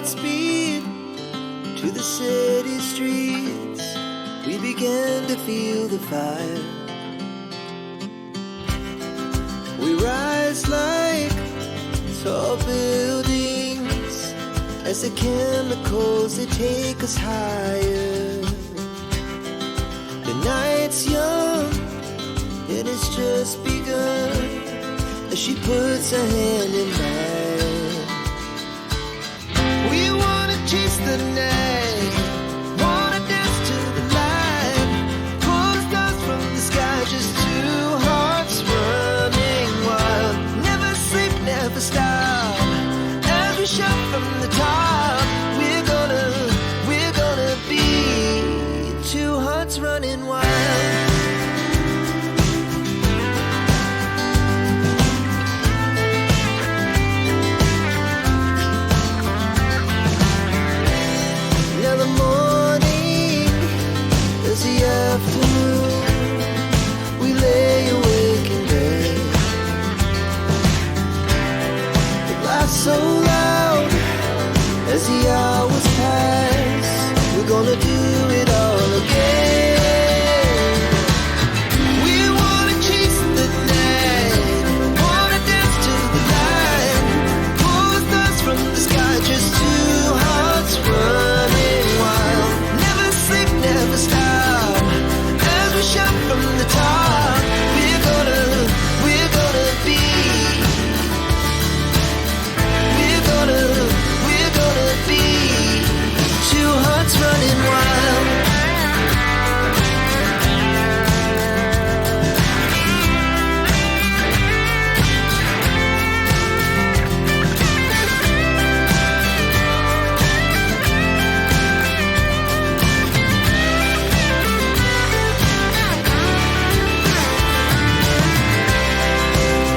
Godspeed to the city streets. We began to feel the fire. We rise like tall buildings as the chemicals, they take us higher. The night's young and it's just begun as she puts her hand in mine. We wanna chase the night, wanna dance to the light, pull the stars from the sky, just two hearts running wild. Never sleep, never stop, as we shout from the top. We're gonna be two hearts running wild. Now the morning is the afternoon. We lay awake in bed. It laughs so loud as the hours pass. We're gonna do it all again. We wanna chase the night, wanna dance to the light, pull the stars from the sky, just two hearts running wild. Never sleep, never stop, as we shout from the top. We're gonna be, we're gonna be two hearts running wild.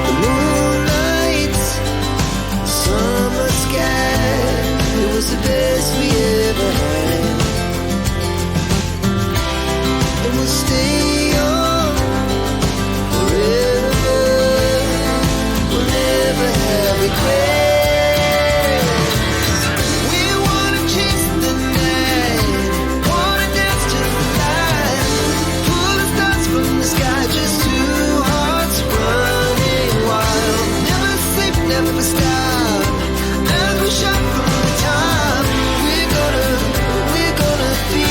The moonlight, summer sky, it was the best we ever had. And we'll stay young forever. We'll never have regrets. We wanna chase the night, wanna dance to the light, pull the stars from the sky, just two hearts running wild. Never sleep, never stop, as we shout from the top. We're gonna be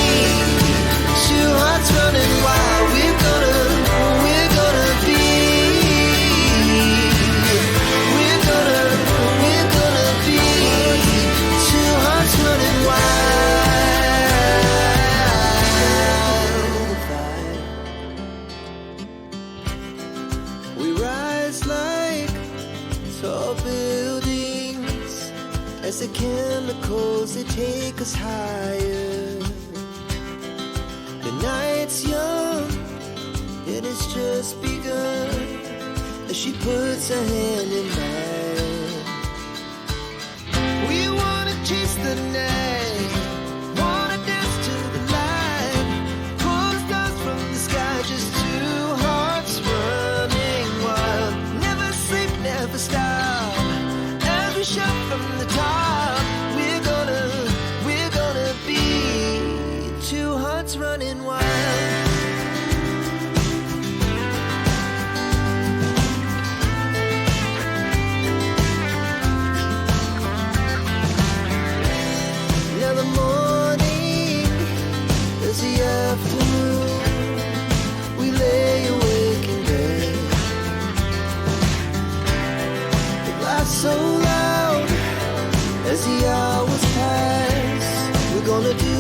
two hearts running wild. We're gonna be, we're gonna be two hearts running wild. We rise like tall buildings as the chemicals, they take us higher. The night's young and it's just begun as she puts her hand in mine. We wanna chase the night, wanna dance to the light, pull the stars from the sky, just two hearts running wild. Never sleep, never stop, as we shout from the top. We're gonna be two hearts running wild. Now the morning is the afternoon. We lay awake in bed. It laughs so loud as the hours pass. We're gonna do